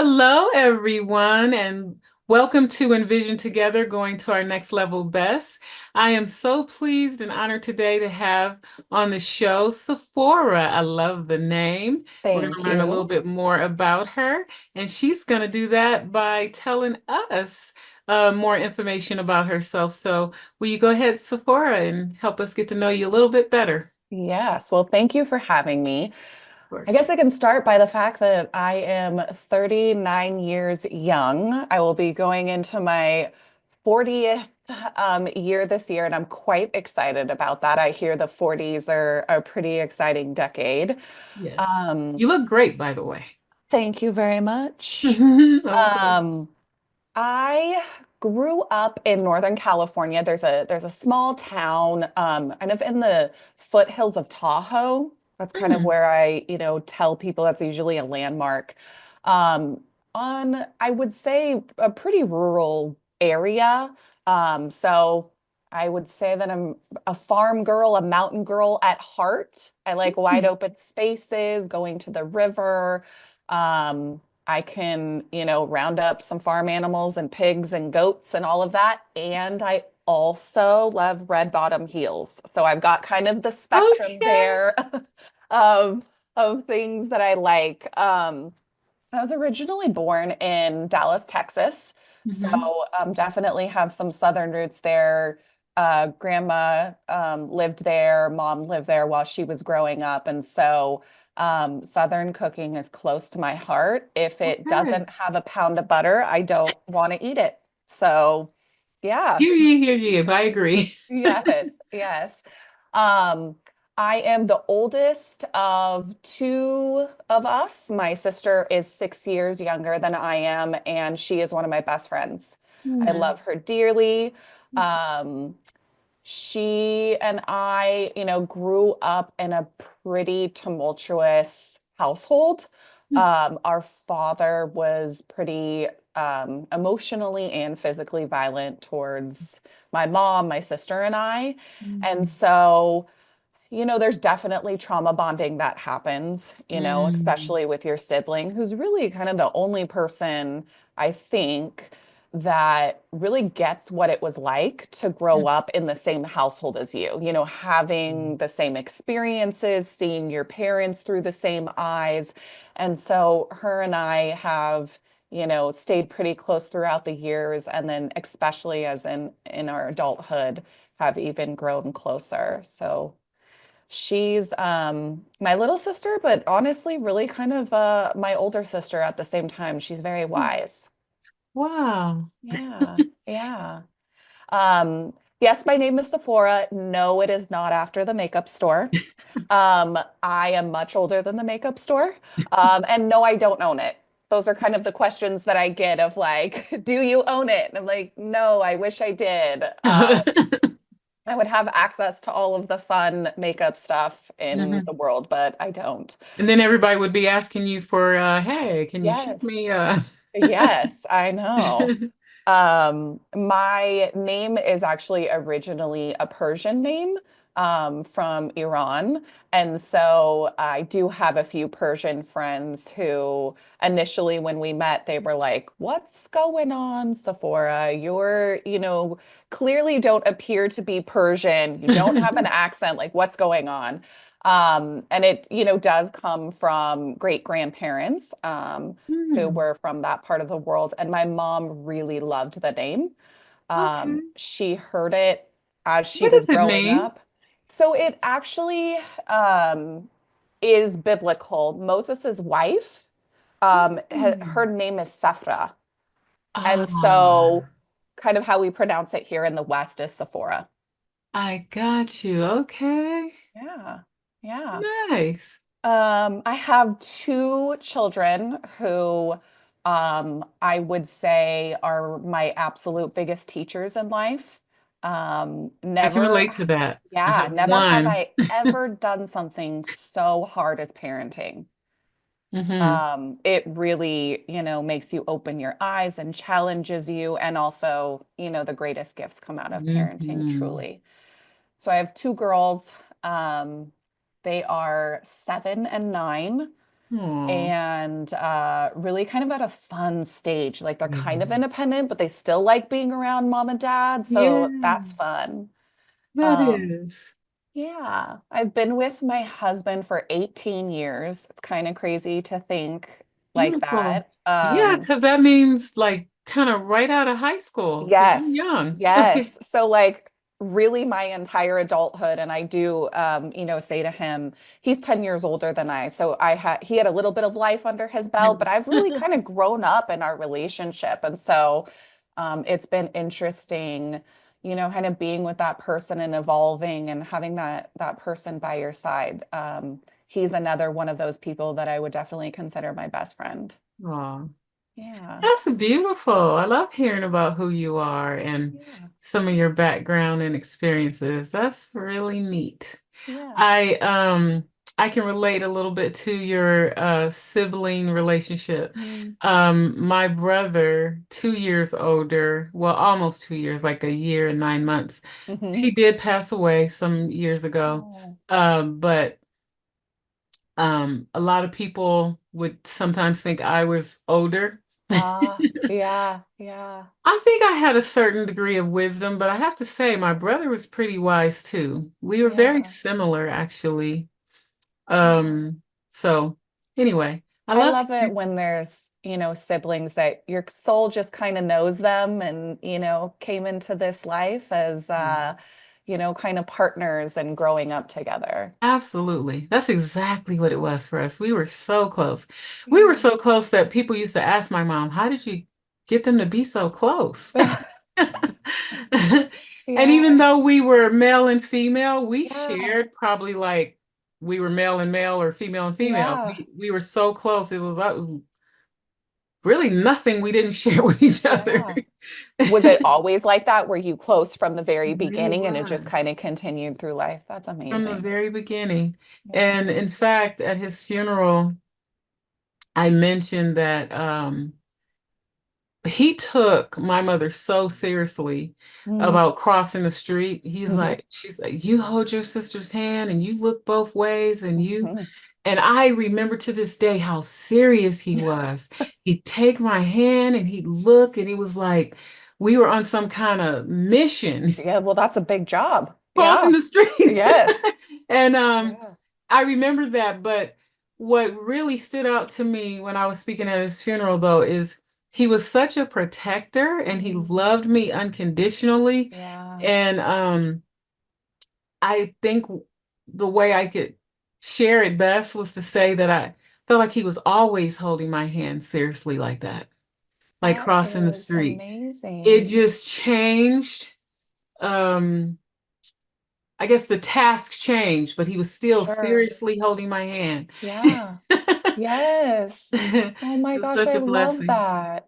Hello, everyone, and welcome to enVision Together, going to our next level best. I am so pleased and honored today to have on the show Sophora. I love the name. We're going to Thank learn a little you. bit more about her, and she's going to do that by telling us more information about herself. So, will you go ahead, Sophora, and help us get to know you a little bit better? Yes. Well, thank you for having me. Of I guess course. I can start by the fact that I am 39 years young. I will be going into my 40th year this year, and I'm quite excited about that. I hear the 40s are a pretty exciting decade. Yes. Um, You look great, by the way. Thank you very much. Of course. Um, I grew up in Northern California. There's a small town, kind of in the foothills of Tahoe. That's kind of Hmm. where I tell people that's usually a landmark. Um, on, I would say, a pretty rural area. So I would say that I'm a farm girl, a mountain girl at heart. I like wide open spaces, going to the river. I can round up some farm animals and pigs and goats and all of that. And I also love red bottom heels. So I've got kind of the spectrum Okay. there of of things that I like. I was originally born in Dallas, Texas. So Hmm. definitely have some Southern roots there. Grandma lived there, mom lived there while she was growing up. And so Southern cooking is close to my heart. If it Okay. doesn't have a pound of butter, I don't want to eat it. So yeah. Hear ye. I agree. Yes, yes. Um, I am the oldest of two of us. My sister is 6 years younger than I am, and she is one of my best friends. I Hmm. love her dearly. Um, she and I grew up in a pretty tumultuous household. Our father was pretty emotionally and physically violent towards my mom, my sister, and I. And Hmm. so there's definitely trauma bonding that happens Hmm. especially with your sibling, who's really kind of the only person I think that really gets what it was like to grow up in the same household as you having the Yes. same experiences, seeing your parents through the same eyes. And so her and I have stayed pretty close throughout the years, and then especially as in our adulthood have even grown closer. So she's my little sister, but honestly, really kind of my older sister at the same time. She's very wise. Wow. Yeah, yeah. Yes, my name is Sephora. No, it is not after the makeup store. I am much older than the makeup store. And no, I don't own it. Those are kind of the questions that I get of like, do you own it? And I'm like, no, I wish I did. I would have access to all of the fun makeup stuff in the Mhm. world, but I don't. And then everybody would be asking you for, hey, can you ship Yes. me? Yes, I know. My name is actually originally a Persian name from Iran. And so I do have a few Persian friends who initially, when we met, they were like, "What's going on, Sephora? You're clearly don't appear to be Persian. You don't have an accent. Like, what's going on?" And it does come from great grandparents. Who Hmm. were from that part of the world. And my mom really loved the name. Okay. She heard it as she What was does it growing mean? up. So it actually is biblical. Moses' wife, her Hmm. name is Sephra. And so Ah, kind of how we pronounce it here in the West is Sephora. I got you. Okay. Yeah. Yeah. Nice. I have two children who I would say are my absolute biggest teachers in life. I can Never, relate to that. I yeah, have never have one. I ever done something so hard as parenting. Hmm. It really makes you open your eyes and challenges you, and also the greatest gifts come out of parenting, Hmm. truly. So I have two girls. Um, they are 7 and 9. Aw. and really kind of at a fun stage. Like they're kind of Yeah. independent, but they still like being around mom and dad. So Yeah, that's fun. that Um, is yeah, I've been with my husband for 18 years. It's kind of crazy to think like beautiful. that. Yeah, because that means like kind of right out of high school because you're Yes, young. yes. So like really my entire adulthood, and I do say to him, he's 10 years older than I. So he had a little bit of life under his belt, but I've really kind of grown up in our relationship. And so it's been interesting, kind of being with that person and evolving and having that person by your side. He's another one of those people that I would definitely consider my best friend. Aw. Yeah. That's beautiful. I love hearing about who you are and Yeah. some of your background and experiences. That's really neat. Yeah. I can relate a little bit to your sibling relationship. Mm. My brother, 2 years older, well, almost 2 years, like a year and 9 months, Hmm. he did pass away some years ago. Oh. But a lot of people would sometimes think I was older. Yeah, yeah, I think I had a certain degree of wisdom, but I have to say my brother was pretty wise too. We were very yeah, similar, actually. yeah. Um, so anyway, I I love love it when there's, siblings that your soul just kind of knows them and, came into this life as, kind of partners and growing up together. absolutely. That's exactly what it was for us. We were so close. We were Yeah. so close that people used to ask my mom, "How did you get them to be so close?" And Yeah, even though we were male and female, we yeah, shared probably like we were male and male or female and female. yeah, We were so close. It was really nothing we didn't share with each other. yeah. Was it always like that? Were you close from the very It really beginning and it just was kind of continued through life? That's from the amazing. very beginning. Yeah. And in fact, at his funeral, I mentioned that he took my mother so seriously Mm. about crossing the street. Hmm. She's like, you hold your sister's hand and you look both ways Hmm. and I remember to this day how serious he was. He'd take my hand and he'd look and it was like we were on some kind of mission Yeah, well, that's a big job. crossing Yeah. the street. Yes. And Yeah. I remember that, but what really stood out to me when I was speaking at his funeral, though, is he was such a protector and he Mm. loved me unconditionally. Yeah. And I think the way I could share it best was to say that I felt like he was always holding my hand seriously like that, like That crossing the is street. It amazing. just changed. Um, I guess the task changed, but he was still Sure. seriously holding my hand. Yeah. Yes. It Oh my was gosh, such I a love blessing. that.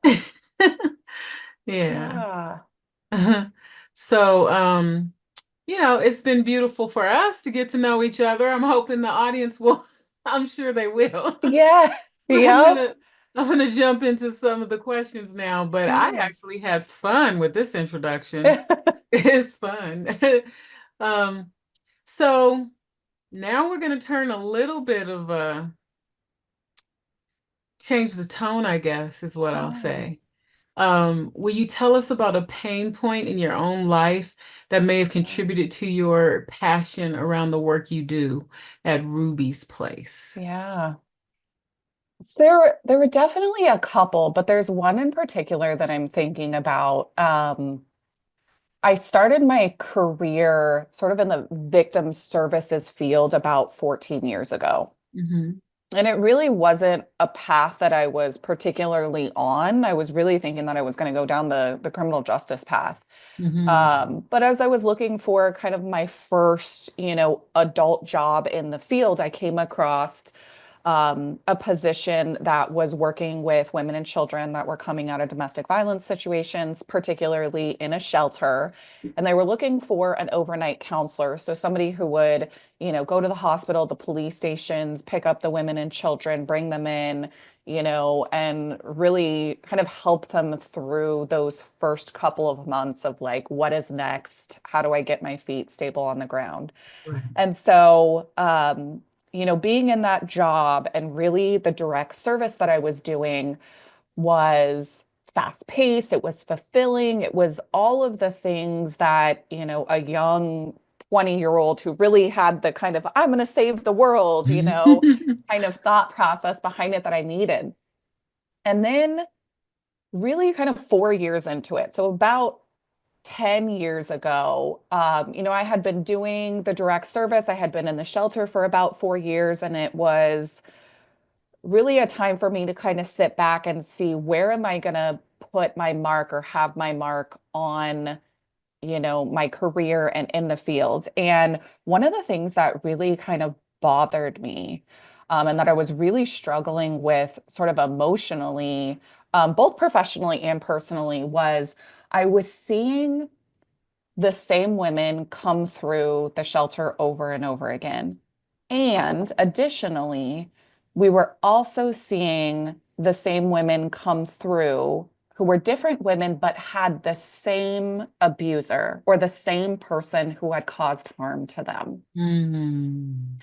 Yeah. Yeah. So, it's been beautiful for us to get to know each other. I'm hoping the audience will, I'm sure they will. Yeah. I'm Yep. gonna I'm gonna jump into some of the questions now, but I Yeah. actually had fun with this introduction. It's fun. Um, so now we're gonna turn a little bit of change the tone, I guess, is what I'll Yeah. say. Will you tell us about a pain point in your own life that may have Yeah. contributed to your passion around the work you do at Ruby's Place? Yeah. So there were definitely a couple, but there's one in particular that I'm thinking about. I started my career sort of in the victim services field about 14 years ago. Hmm. And it really wasn't a path that I was particularly on. I was really thinking that I was going to go down the criminal justice path. Hmm. But as I was looking for kind of my first, adult job in the field, I came across a position that was working with women and children that were coming out of domestic violence situations, particularly in a shelter. And they were looking for an overnight counselor. So somebody who would, go to the hospital, the police stations, pick up the women and children, bring them in, and really kind of help them through those first couple of months of like, what is next? How do I get my feet stable on the ground? Right. And so, being in that job and really the direct service that I was doing was fast paced, it was fulfilling, it was all of the things that, a young 20-year-old who really had the kind of, I'm going to save the world, kind of thought process behind it that I needed. And then, really, kind of 4 years into it, so about 10 years ago, I had been doing the direct service. I had been in the shelter for about 4 years, and it was really a time for me to kind of sit back and see where am I going to put my mark or have my mark on, my career and in the field. And one of the things that really kind of bothered me, and that I was really struggling with sort of emotionally, both professionally and personally, was I was seeing the same women come through the shelter over and over again. And additionally, we were also seeing the same women come through who were different women but had the same abuser or the same person who had caused harm to them. Mm.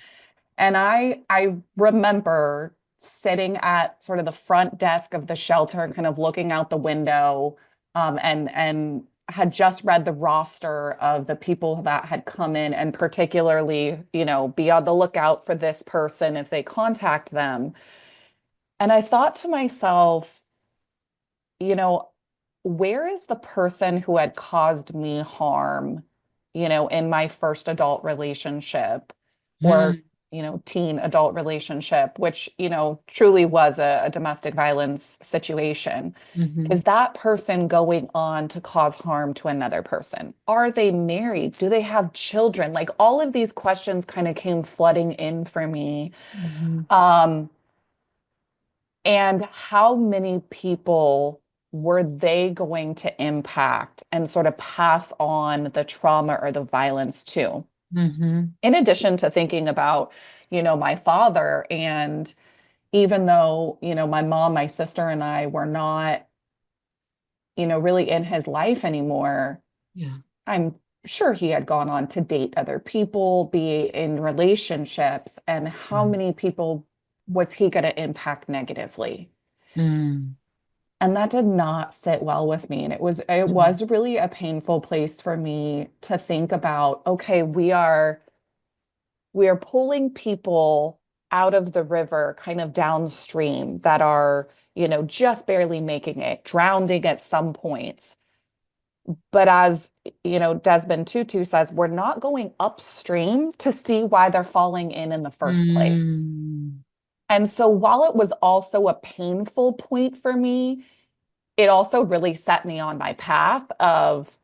And I remember sitting at sort of the front desk of the shelter and kind of looking out the window, and had just read the roster of the people that had come in, and particularly, be on the lookout for this person if they contact them. And I thought to myself, you know, where is the person who had caused me harm, in my first adult relationship or, Mm. teen adult relationship, which, truly was a domestic violence situation? Mhm. Is that person going on to cause harm to another person? Are they married? Do they have children? Like all of these questions kind of came flooding in for me. Mhm. Um, and how many people were they going to impact and sort of pass on the trauma or the violence to? Mhm. In addition to thinking about, my father, and even though, my mom, my sister, and I were not, really in his life anymore, Yeah. I'm sure he had gone on to date other people, be in relationships, and how Right. many people was he going to impact negatively? Mm. And that did not sit well with me. And it Mhm. was really a painful place for me to think about, okay, we are pulling people out of the river kind of downstream that are, just barely making it, drowning at some points. But as, Desmond Tutu says, we're not going upstream to see why they're falling in the first place. Mm. And so while it was also a painful point for me, it also really set me on my path of,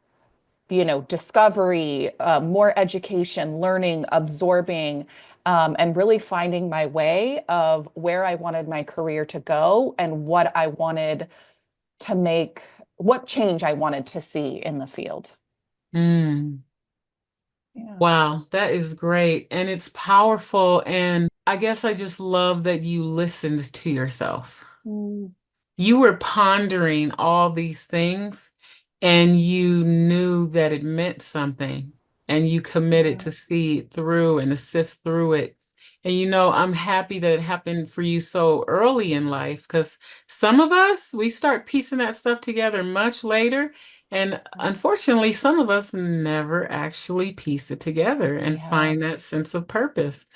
discovery, more education, learning, absorbing, and really finding my way of where I wanted my career to go and what I wanted to make, what change I wanted to see in the field. Mm. Yeah. Wow, that is great. And it's powerful. And I guess I just love that you listened to yourself. Mm, You were pondering all these things and you knew that it meant something and you committed yeah. to see it through and to sift through it. And I'm happy that it happened for you so early in life because some of us, we start piecing that stuff together much later. And unfortunately, some of us never actually piece it together and Yeah. find that sense of purpose.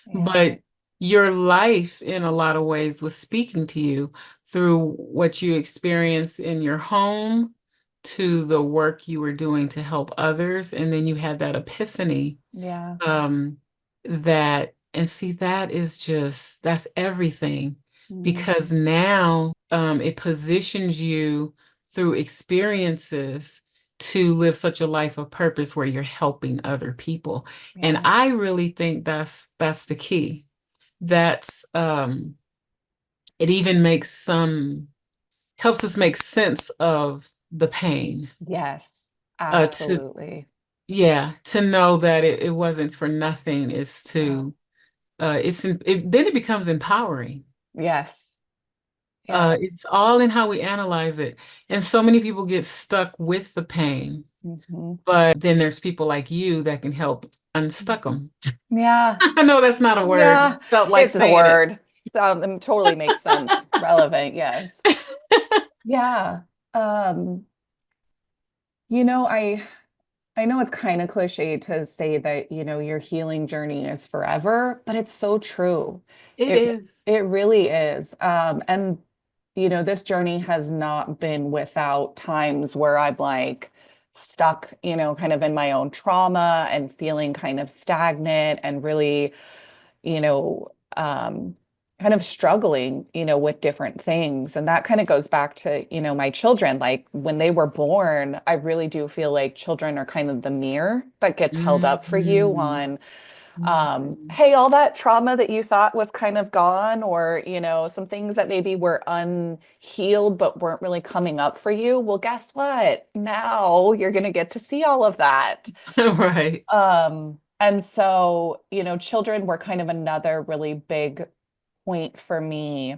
Yeah. But your life, in a lot of ways, was speaking to you through what you experienced in your home to the work you were doing to help others. And then you had that epiphany Yeah. um, and see, that's everything Mm, because now it positions you through experiences to live such a life of purpose where you're helping other people. And yeah. I really think that's the key. That's it even helps us make sense of the pain. Yes. To Absolutely. Yeah, to know that it wasn't for nothing is Yeah. to then it becomes empowering. Yes. Yes. It's all in how we analyze it. And so many people get stuck with the pain. Mhm. But then there's people like you that can help unstuck them. Yeah. I know that's not a word. Yeah. Felt like It's the saying it. word. It totally makes sense. Relevant. Yes. Yeah. Um, you know, I know it's kind of cliche to say that, your healing journey is forever, but it's so true. It It is. it really is. And this journey has not been without times where I'm like stuck, kind of in my own trauma and feeling kind of stagnant and really, you know, kind of struggling, with different things. And that kind of goes back to, my children. Like when they were born, I really do feel like children are kind of the mirror that gets held up for you Mhm. on, Mhm. hey, all that trauma that you thought was kind of gone, or, some things that maybe were unhealed but weren't really coming up for you. Well, guess what? Now you're going to get to see all of that. Right. And so, children were kind of another really big point for me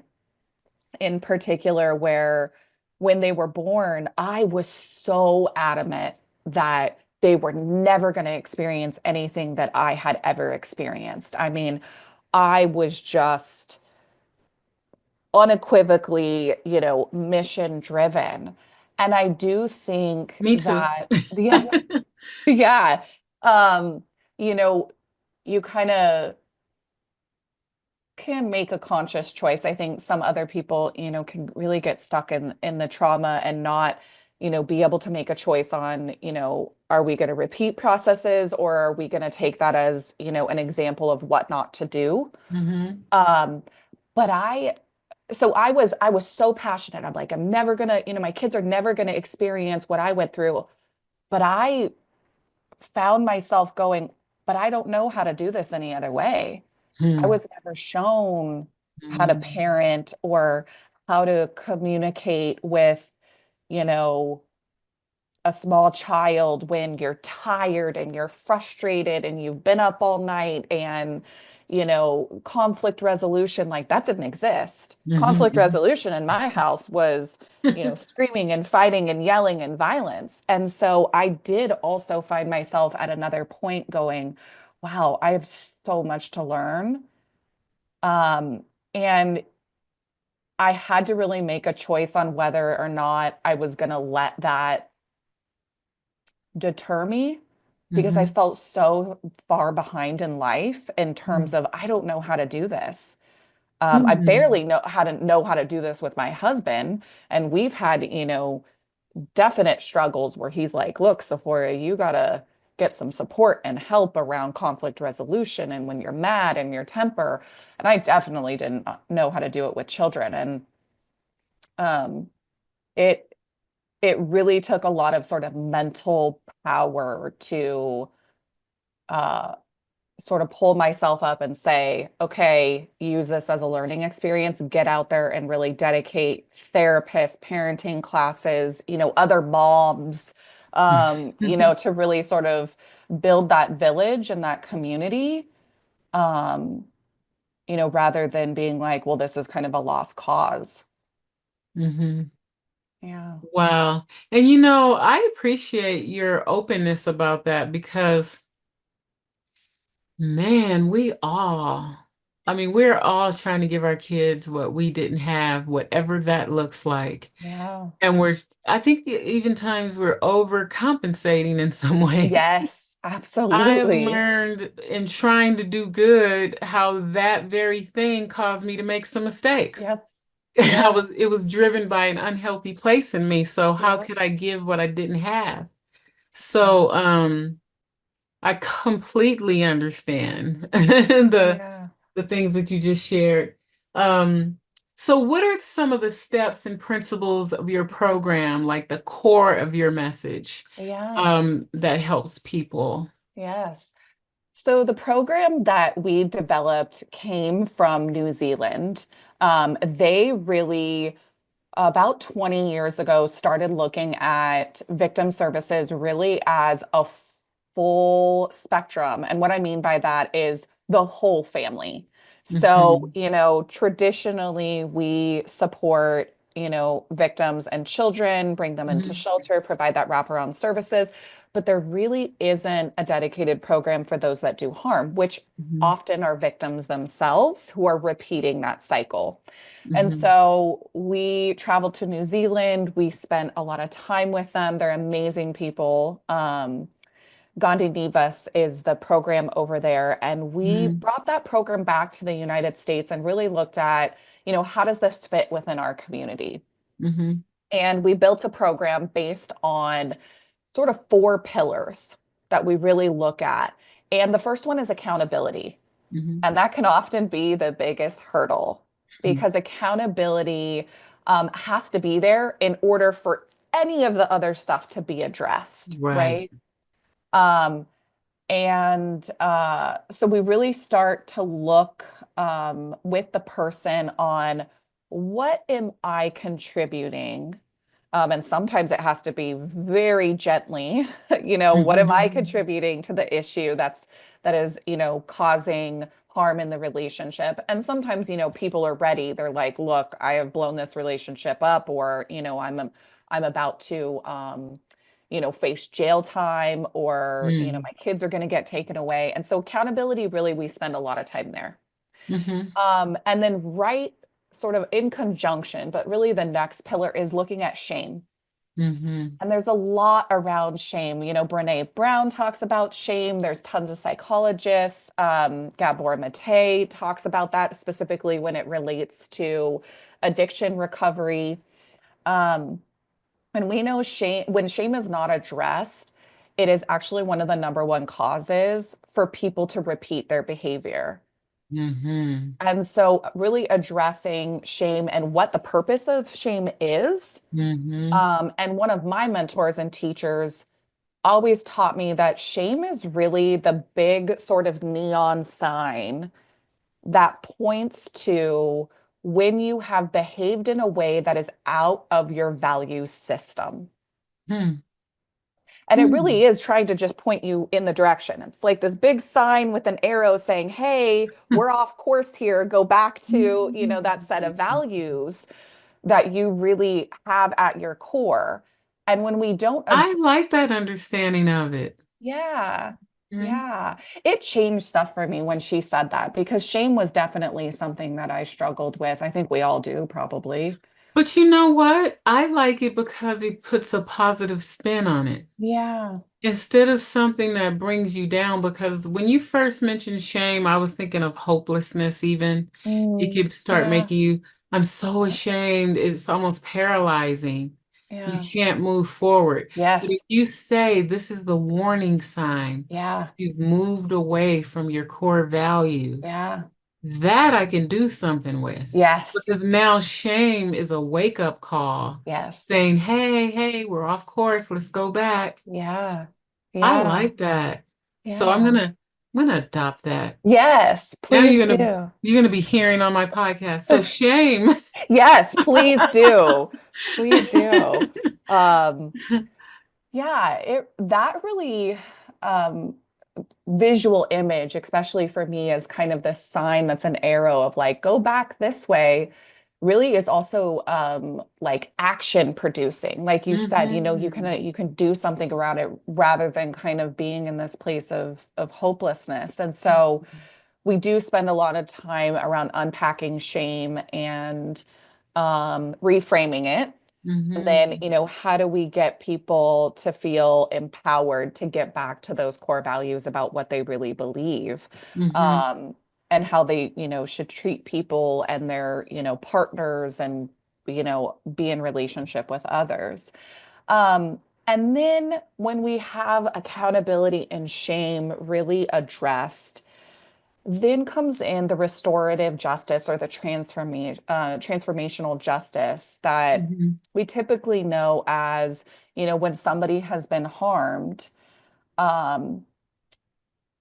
in particular, where when they were born, I was so adamant that they were never going to experience anything that I had ever experienced. I mean, I was just unequivocally, mission driven. And I do think Me too. that, yeah, yeah, um, you know, you kind of can make a conscious choice. I think some other people, can really get stuck in the trauma and not, be able to make a choice on, are we going to repeat processes or are we going to take that as, an example of what not to do? Hmm. Um, but I was so passionate. I'm like, I'm never gonna, my kids are never gonna experience what I went through. But I found myself going, but I don't know how to do this any other way. I was never shown how to Hmm. parent or how to communicate with, you know, a small child when you're tired and you're frustrated and you've been up all night and, conflict resolution, like that didn't exist. Conflict Hmm. resolution in my house was, screaming and fighting and yelling and violence. And so I did also find myself at another point going, wow, I have so much to learn. And I had to really make a choice on whether or not I was going to let that deter me because I Hmm. felt so far behind in life in terms of I don't know how to do this. I Hmm. barely know how to do this with my husband, and we've had definite struggles where he's like, "Look, Sephora, you gotta get some support and help around conflict resolution and when you're mad and your temper." And I definitely didn't know how to do it with children, and um, it it really took a lot of sort of mental power to uh, sort of pull myself up and say, okay, use this as a learning experience, get out there and really dedicate therapists, parenting classes, other moms, to really sort of build that village and that community, um, rather than being like, well, this is kind of a lost cause. Hmm. Yeah. Wow. And I appreciate your openness about that because, man, we're all trying to give our kids what we didn't have, whatever that looks like. Yeah. And I think even times we're overcompensating in some ways. Yes, I have absolutely. learned in trying to do good how that very thing caused me to make some mistakes. Yep. Yes. It was driven by an unhealthy place in me. So how Yep. could I give what I didn't have? Yeah. So, I completely understand Yeah. the things that you just shared. Um, so what are some of the steps and principles of your program, like the core of your message, Yeah. that helps people? Yes. So the program that we developed came from New Zealand. They really, about 20 years ago, started looking at victim services really as a full spectrum. And what I mean by that is the whole family. So, Hmm. traditionally we support, victims and children, bring them into Hmm. shelter, provide that wraparound services. but there really isn't a dedicated program for those that do harm, which Mhm. often are victims themselves who are repeating that cycle. And Mhm. so we traveled to New Zealand. We spent a lot of time with them. They're amazing people. Gandhi Nivas is the program over there. And we Mhm. brought that program back to the United States and really looked at, how does this fit within our community? Mhm. And we built a program based on sort of four pillars that we really look at. And the first one is accountability. Mhm. And that can often be the biggest hurdle Mhm. because accountability has to be there in order for any of the other stuff to be addressed, Right. right? Um, and so we really start to look with the person on what am I contributing? And sometimes it has to be very gently, what am I Mhm. contributing to the issue that is, causing harm in the relationship? And sometimes, people are ready. They're like, look, I have blown this relationship up, or, I'm about to face jail time, or, Mhm. my kids are going to get taken away. And so accountability, really, we spend a lot of time there. Mhm. And then right sort of in conjunction, but really the next pillar is looking at shame. Mhm. And there's a lot around shame. Brene Brown talks about shame. There's tons of psychologists. Gabor Mate talks about that specifically when it relates to addiction recovery. Um, and we know when shame is not addressed, it is actually one of the number one causes for people to repeat their behavior. Mhm. And so, really addressing shame and what the purpose of shame is. Mhm. And one of my mentors and teachers always taught me that shame is really the big sort of neon sign that points to when you have behaved in a way that is out of your value system. Mhm. And it Mhm. really is trying to just point you in the direction. It's like this big sign with an arrow saying, hey, we're off course here. Go back to, that set of values that you really have at your core. And when we don't I address, like that understanding of it. yeah, Mhm. yeah, it changed stuff for me when she said that because shame was definitely something that I struggled with. I think we all do, probably. But you know what? I like it because it puts a positive spin on it. Yeah. Instead of something that brings you down, because when you first mentioned shame, I was thinking of hopelessness, even. It Mm, could start yeah. making you, I'm so ashamed. It's almost paralyzing. You Yeah. can't move forward. But if Yes. you say this is the warning sign, Yeah. you've moved away from your core values, Yeah. that I can do something with. Yes. Because now shame is a wake-up call Yes. saying, hey, hey, we're off course. Let's go back. Yeah. I Yeah. like that. So Yeah. I'm gonna adopt that. Yes, Now please do. you're gonna be hearing on my podcast. So shame. Yes, please do. Please do. Um, yeah, it that really um visual image, especially for me, as kind of this sign that's an arrow of like, go back this way, really is also like action producing. Like you said, Hmm. you can do something around it rather than kind of being in this place of hopelessness. And so we do spend a lot of time around unpacking shame and reframing it. And then, Hmm. how do we get people to feel empowered to get back to those core values about what they really believe, Hmm. um, and how they, should treat people and their, partners and, be in relationship with others. And then when we have accountability and shame really addressed, then comes in the restorative justice or the transformational justice that Hmm. we typically know as, when somebody has been harmed, um,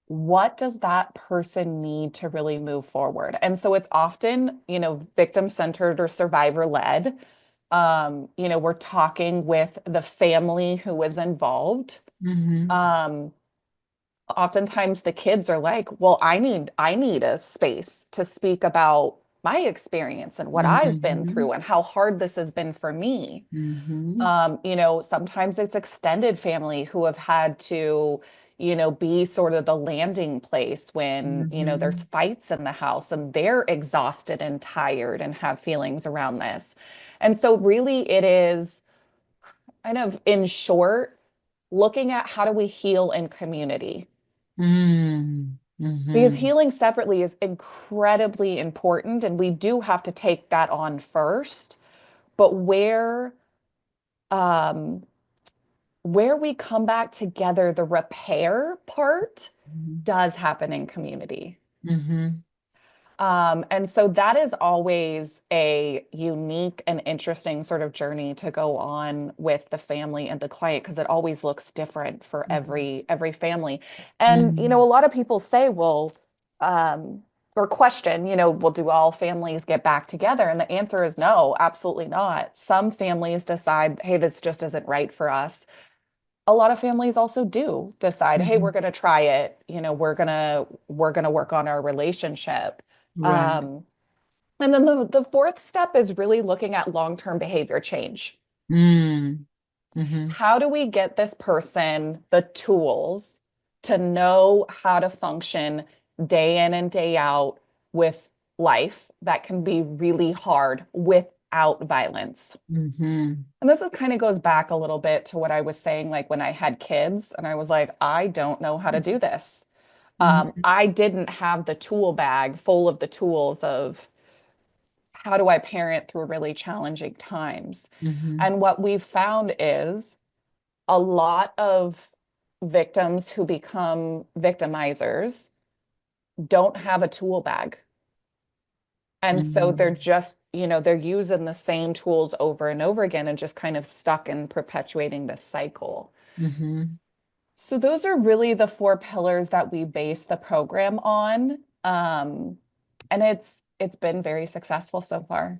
what does that person need to really move forward? And so it's often, victim-centered or survivor-led. We're talking with the family who was involved. Hmm. Um, Oftentimes the kids are like, well, I need a space to speak about my experience and what I've been Mm-hmm. through and how hard this has been for me. Mm-hmm. Sometimes it's extended family who have had to, be sort of the landing place when, there's Mm-hmm. fights in the house and they're exhausted and tired and have feelings around this. And so, really, it is kind of in short, looking at how do we heal in community. Because Mm-hmm. healing separately is incredibly important, and we do have to take that on first. But um, where we come back together, the repair part does happen in community. Mm-hmm. And so that is always a unique and interesting sort of journey to go on with the family and the client because it always looks different for every family. And a Mm-hmm. lot of people say, well, um, or question, well, do all families get back together? And the answer is no, absolutely not. Some families decide, hey, this just isn't right for us. A lot of families also do decide, hey, Mm-hmm. we're going to try it. We're going to work on our relationship. Right. Um, and then the fourth step is really looking at long-term behavior change. Mm-hmm. Mm-hmm. How do we get this person the tools to know how to function day in and day out with life that can be really hard without violence? Mm-hmm. And this is kind of goes back a little bit to what I was saying, like when I had kids, and I was like, I don't know how to do this. Mm-hmm. I didn't have the tool bag full of the tools of how do I parent through really challenging times. Mm-hmm. And what we've found is a lot of victims who become victimizers don't have a tool bag. And so they're just, they're using the same tools over and over again and just kind of stuck in perpetuating this cycle. Mm-hmm. So those are really the four pillars that we base the program on. And it's been very successful so far.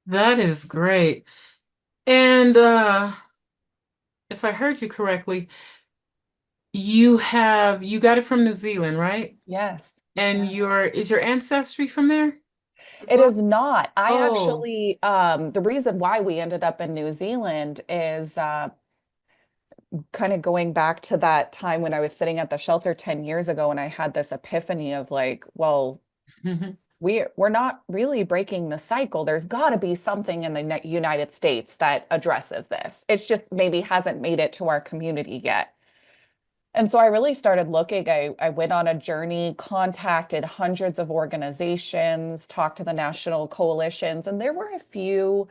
That is great. And if I heard you correctly, you got it from New Zealand, right? Yes. And Yeah. is your ancestry from there as It well? is not. I Oh. actually, the reason why we ended up in New Zealand is kind of going back to that time when I was sitting at the shelter 10 years ago and I had this epiphany of like, well, we're not really breaking the cycle. There's got to be something in the United States that addresses this. It's just maybe hasn't made it to our community yet. And so I really started looking. I went on a journey, contacted hundreds of organizations, talked to the national coalitions, and there were a few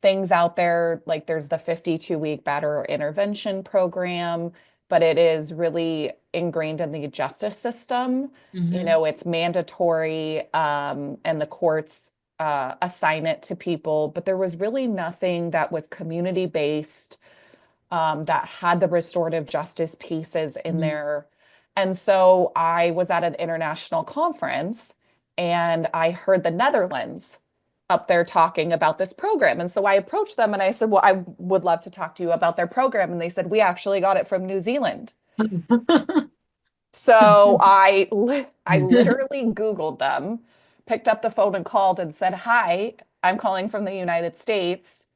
things out there. Like there's the 52-week batterer intervention program, but it is really ingrained in the justice system. Mm-hmm. It's mandatory, and the courts assign it to people, but there was really nothing that was community based that had the restorative justice pieces in Mm-hmm. there. And so I was at an international conference and I heard the Netherlands up there talking about this program. And so I approached them and I said, well, I would love to talk to you about their program. And they said, we actually got it from New Zealand. So I literally Googled them, picked up the phone and called and said, "Hi, I'm calling from the United States.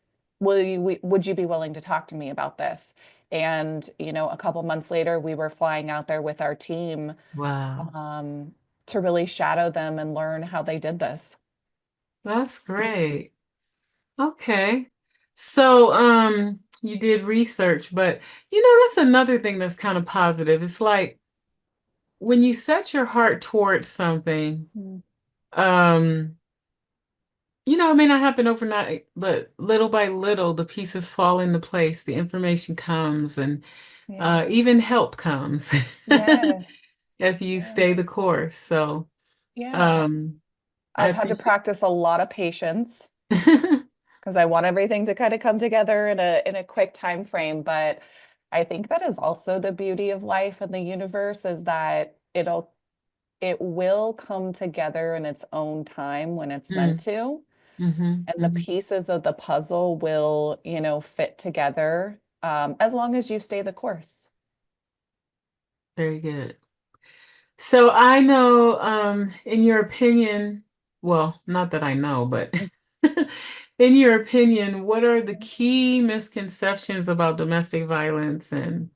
Would you be willing to talk to me about this?" And, a couple months later, we were flying out there with our team Wow. um, to really shadow them and learn how they did this. That's great. Okay. So, you did research, but that's another thing that's kind of positive. It's like when you set your heart towards something, Mm. um, it may not happen overnight, but little by little, the pieces fall into place, the information comes, and Yeah. even help comes Yes. if you stay Yes. the course. So, Yes. um, I I've had to appreciate. practice a lot of patience because I want everything to kind of come together in a quick time frame. But I think that is also the beauty of life and the universe is that it will come together in its own time when it's meant Mm, to. hmm And the hmm pieces of the puzzle will, fit together as long as you stay the course. Very good. So I know, in your opinion, well, not that I know, but in your opinion, what are the key misconceptions about domestic violence and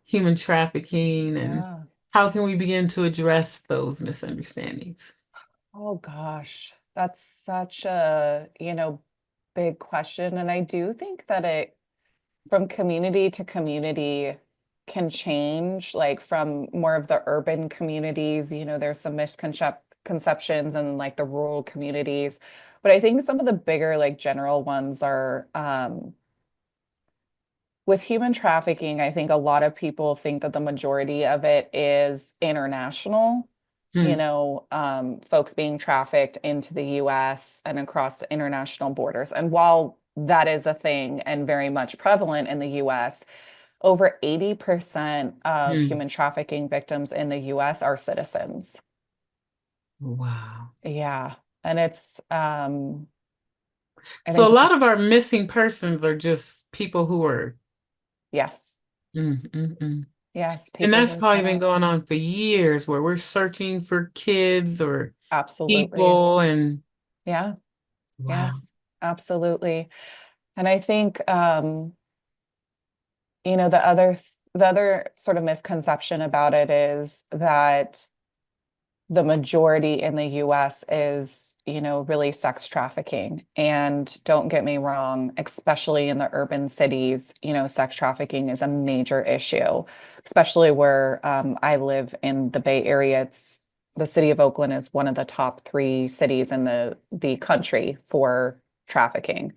human trafficking, and Yeah. how can we begin to address those misunderstandings? Oh gosh, that's such a, big question. And I do think that it from community to community can change, like from more of the urban communities, there's some misconceptions and like the rural communities. But I think some of the bigger, like general ones are with human trafficking, I think a lot of people think that the majority of it is international, Hmm. folks being trafficked into the US and across international borders. And while that is a thing and very much prevalent in the US, over 80% of Hmm. human trafficking victims in the US are citizens. Wow. Yeah. And I So a think, lot of our missing persons are just people who are, yes, mm. yes, And people that's who probably been cannot, going on for years where we're searching for kids or absolutely. people and Yeah. wow. Yes, absolutely. And I think the other sort of misconception about it is that the majority in the US is, really sex trafficking. And don't get me wrong, especially in the urban cities, sex trafficking is a major issue, especially where I live in the Bay Area. The city of Oakland is one of the top three cities in the country for trafficking,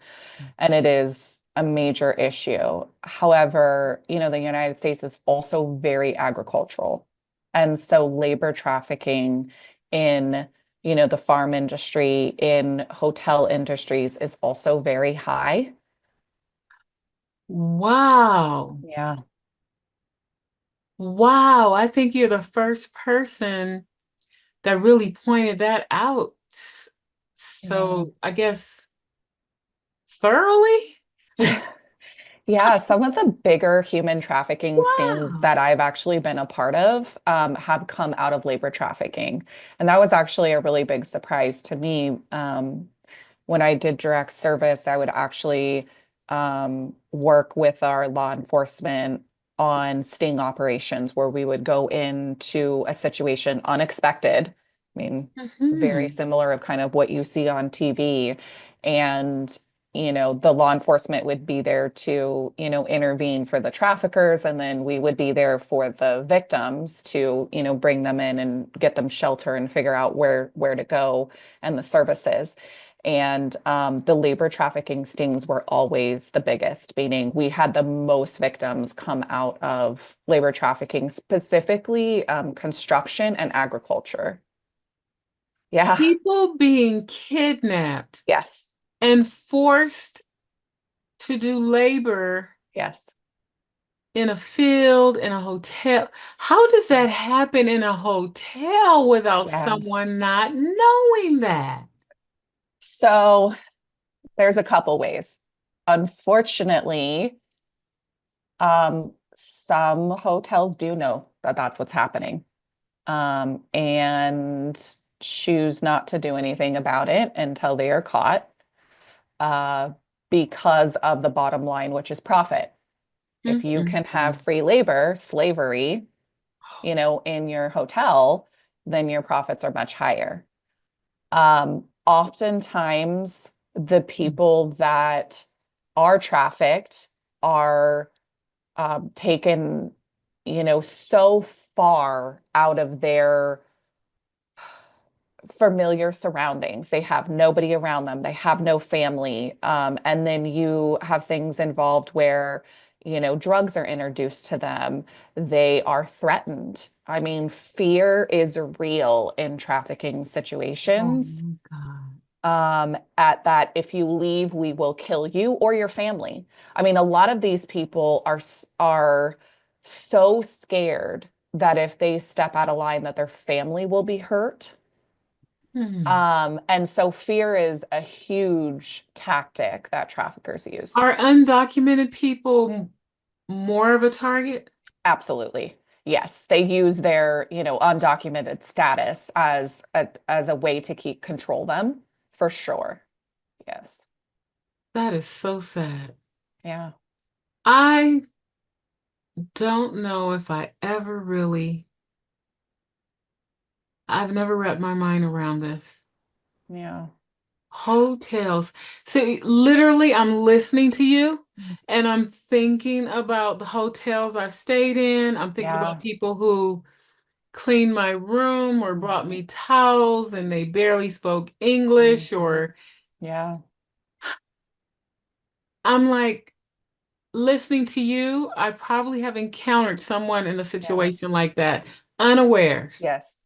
and it is a major issue. However, the United States is also very agricultural. And so labor trafficking in, the farm industry, in hotel industries is also very high. Wow. Yeah. Wow. I think you're the first person that really pointed that out. Yeah. So I guess thoroughly? Yeah, some of the bigger human trafficking stings Wow. that I've actually been a part of have come out of labor trafficking. And that was actually a really big surprise to me. When I did direct service, I would actually work with our law enforcement on sting operations where we would go into a situation unexpected. I mean, very Hmm. similar of kind of what you see on TV. And, the law enforcement would be there to, intervene for the traffickers. And then we would be there for the victims to, bring them in and get them shelter and figure out where to go and the services. And the labor trafficking stings were always the biggest, meaning we had the most victims come out of labor trafficking, specifically construction and agriculture. Yeah. People being kidnapped Yes. and forced to do labor Yes. in a field, in a hotel. How does that Yes. happen in a hotel without Yes. someone not knowing that? So there's a couple ways. Unfortunately, some hotels do know that that's what's happening, and choose not to do anything about it until they are caught, uh, because of the bottom line, which is profit. If you can have Mm-mm-mm. free labor, slavery, in your hotel, then your profits are much higher. Oftentimes, the people that are trafficked are taken, so far out of their familiar surroundings. They have nobody around them. They have no family. And then you have things involved where, drugs are introduced to them. They are threatened. I mean, fear is real in trafficking Oh situations. my God. At that, if you leave, we will kill you or your family. I mean, a lot of these people are so scared that if they step out of line, that their family will be hurt. Hmm. And so fear is a huge tactic that traffickers use. Are undocumented people more of a target? Absolutely. Yes, they use their, undocumented status as a way to keep control them, for sure. Yes. That is so sad. Yeah. I don't know if I've never wrapped my mind around this. Yeah. Hotels. So literally, I'm listening to you Mm. and I'm thinking about the hotels I've stayed in. I'm thinking about Yeah. people who cleaned my room or brought Mhm. me towels and they barely spoke English, Mhm. or Yeah. I'm like listening to you. I probably have encountered someone in a Yeah. situation like that, unawares. Yes.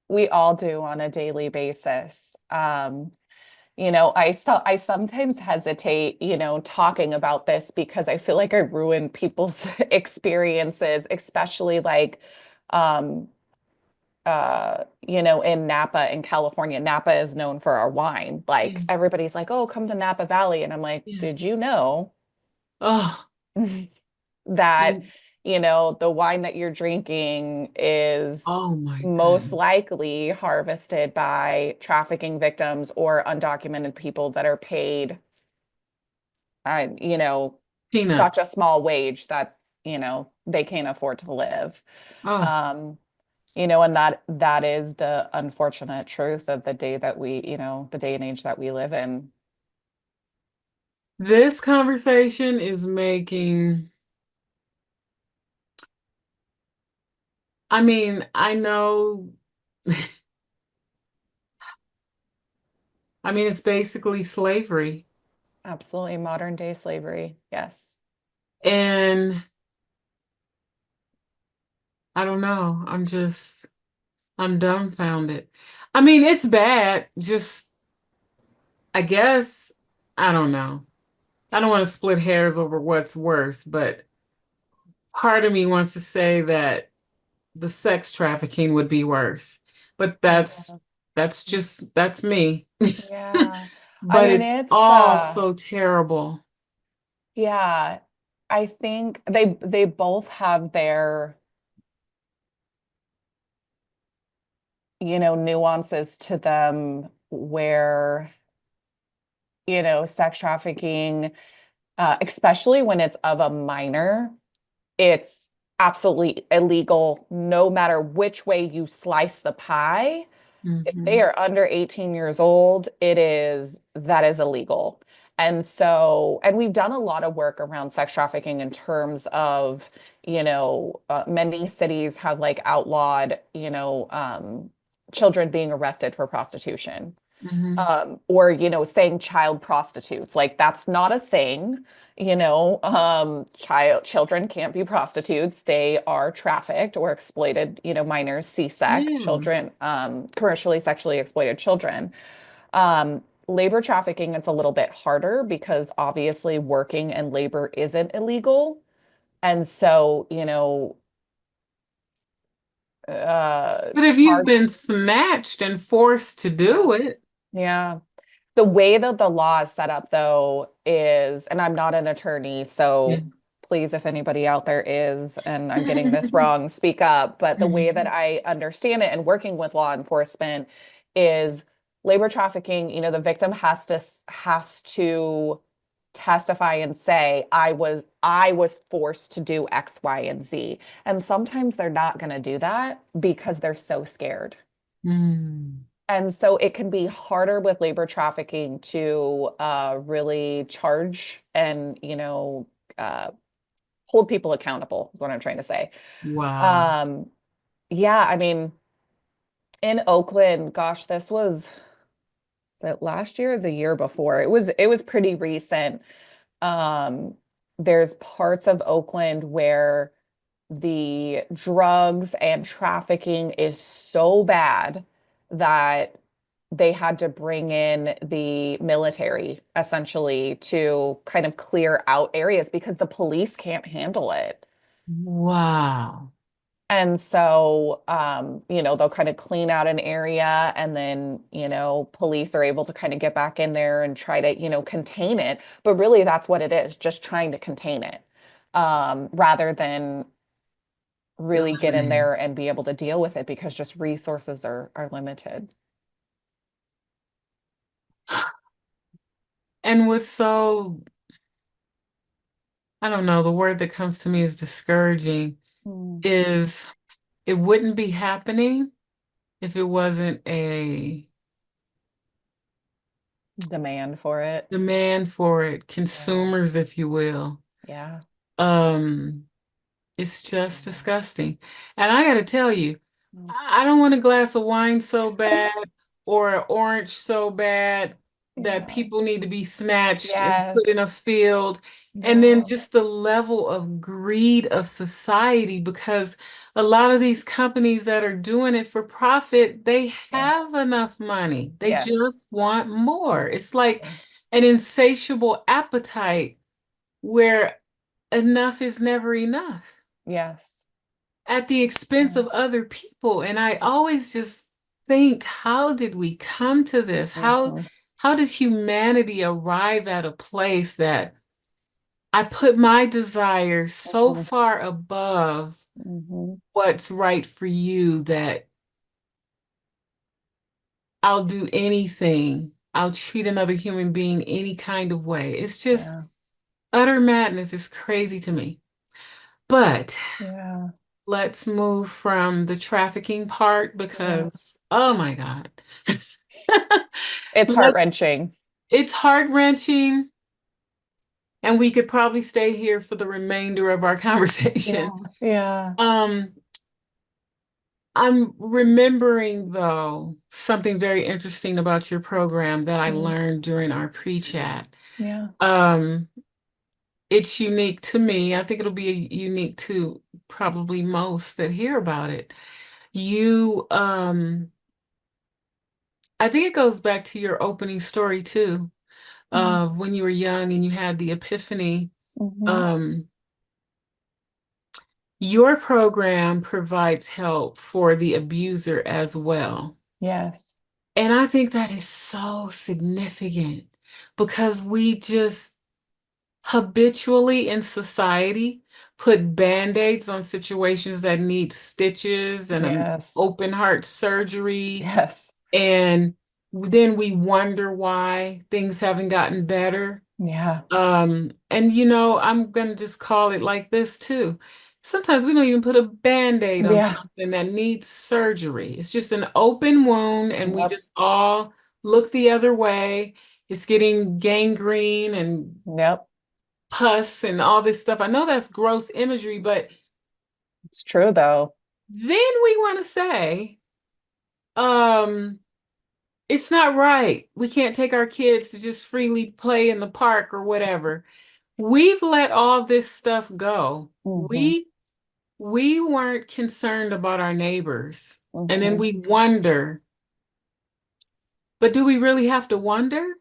We all do on a daily basis. I sometimes hesitate, talking about this because I feel like I ruin people's experiences, especially like um in Napa in California. Napa is known for our wine. Like Yeah, everybody's like, "Oh, come to Napa Valley." And I'm like, yeah. "Did you know Oh, that, mm, the wine that you're drinking is oh my most goodness. likely harvested by trafficking victims or undocumented people that are paid, such a Peanuts. small wage that, they can't afford to live." Oh, Um, and that is the unfortunate truth of the day that the day and age that we live in. this conversation is making, I mean, I know, I mean, it's basically slavery. Absolutely modern day slavery. Yes. And I don't know. I'm dumbfounded. I mean, it's bad. Just, I guess, I don't know. I don't want to split hairs over what's worse, but part of me wants to say that the sex trafficking would be worse. But Yeah. that's me. Yeah. I But mean, it's it's all so terrible. yeah. I think they both have their, nuances to them where, sex trafficking, especially when it's of a minor, it's absolutely illegal no matter which way you slice the pie. If they Hmm. are under 18 years old, that is illegal. And we've done a lot of work around sex trafficking in terms of, many cities have like outlawed, children being arrested for prostitution, Hmm. or saying child prostitutes, like that's not a thing. Children can't be prostitutes, they are trafficked or exploited, minors, CSEC Yeah. children, commercially sexually exploited children. Labor trafficking, it's a little bit harder because obviously working and labor isn't illegal, and so But if you've charge been snatched and forced to yeah do it, yeah. The way that the law is set up, though, is, and I'm not an attorney, yeah. so please, if anybody out there is, and I'm getting this wrong, speak up. But the way that Mhm. I understand it and working with law enforcement is labor trafficking, the victim has to testify and say, I was forced to do X, Y, and Z. And sometimes they're not going to do that because they're so scared. Mm. And so it can be harder with labor trafficking to really charge and, uh, hold people accountable, is what I'm trying to say. Wow. Um, yeah, I mean, in Oakland, gosh, this was that last year or the year before. It was pretty recent. Um, there's parts of Oakland where the drugs and trafficking is so bad that they had to bring in the military essentially to kind of clear out areas because the police can't handle it. Wow. And so, they'll kind of clean out an area and then, police are able to kind of get back in there and try to, contain it. But really, that's what it is, just trying to contain it, rather than really get in there and be able to deal with it because just resources are limited. And what's so, I don't know, the word that comes to me is discouraging, Mm. is it wouldn't be happening if it wasn't a Demand for it. demand for it, Yeah. consumers, if you will. Yeah. Um, it's just disgusting. And I gotta tell you, Mm. I don't want a glass of wine so bad or an orange so bad that Yeah. people need to be snatched and put in a Yes. field. And then Yeah. just the level of greed of society, because a lot of these companies that are doing it for profit, they Yes. have enough money. They Yes. just want more. It's like Yes. an insatiable appetite where enough is never enough Yes. at the expense Yeah. of other people. And I always just think, how did we come to this? Hmm. How does humanity arrive at a place that I put my desires so Hmm. far above Hmm. what's right for you that I'll do anything. I'll treat another human being any kind of way. It's just Yeah. utter madness. It's crazy to me. But Yeah. let's move from the trafficking part Yeah. because, oh my God. It's Let's, heart-wrenching. it's heart-wrenching, and we could probably stay here for the remainder of our conversation. Yeah. Yeah. Um, I'm remembering though something very interesting about your program that I Mm. learned during our pre-chat. Yeah. Um, it's unique to me. I think it'll be unique to probably most that hear about it. You, I think it goes back to your opening story too, Mm. of when you were young and you had the epiphany. Hmm. Um, your program provides help for the abuser as well. Yes. And I think that is so significant because we just habitually in society put band-aids on situations that need stitches and an Yes. open heart surgery. Yes. And then we wonder why things haven't gotten better. Yeah. And I'm gonna just call it like this too. Sometimes we don't even put a band-aid on Yeah. something that needs surgery. It's just an open wound, and we Yep. just all look the other way. It's getting gangrene and Yep. pus and all this stuff. I know that's gross imagery, but It's true though. then we want to say, um, it's not right. We can't take our kids to just freely play in the park or whatever. We've let all this stuff go. Hmm. We weren't concerned about our neighbors. And then Hmm. we wonder, but do we really have to wonder?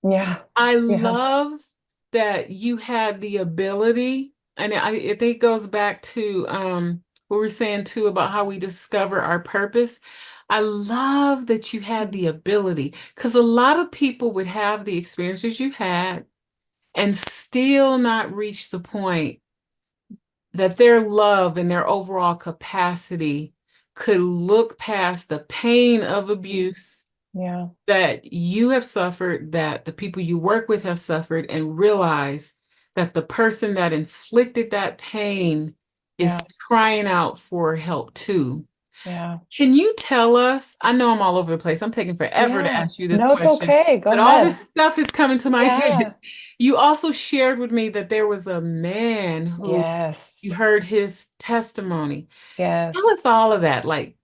Yeah. I Yeah. love that you had the ability, and I think it goes back to what we're saying too about how we discover our purpose. I love that you had the ability because a lot of people would have the experiences you had and still not reach the point that their love and their overall capacity could look past the pain of Mhm. abuse Yeah. that you have suffered, that the people you work with have suffered, and realize that the person that inflicted that pain Yeah. is crying out for help too. Yeah. Can you tell us? I know I'm all over the place. I'm taking forever to Yeah. ask you this No, it's question, okay. Go but all ahead. this stuff is coming to my Yeah. head. You also shared with me that there was a man who you Yes. heard his testimony. Tell us Yes. all of that. Like,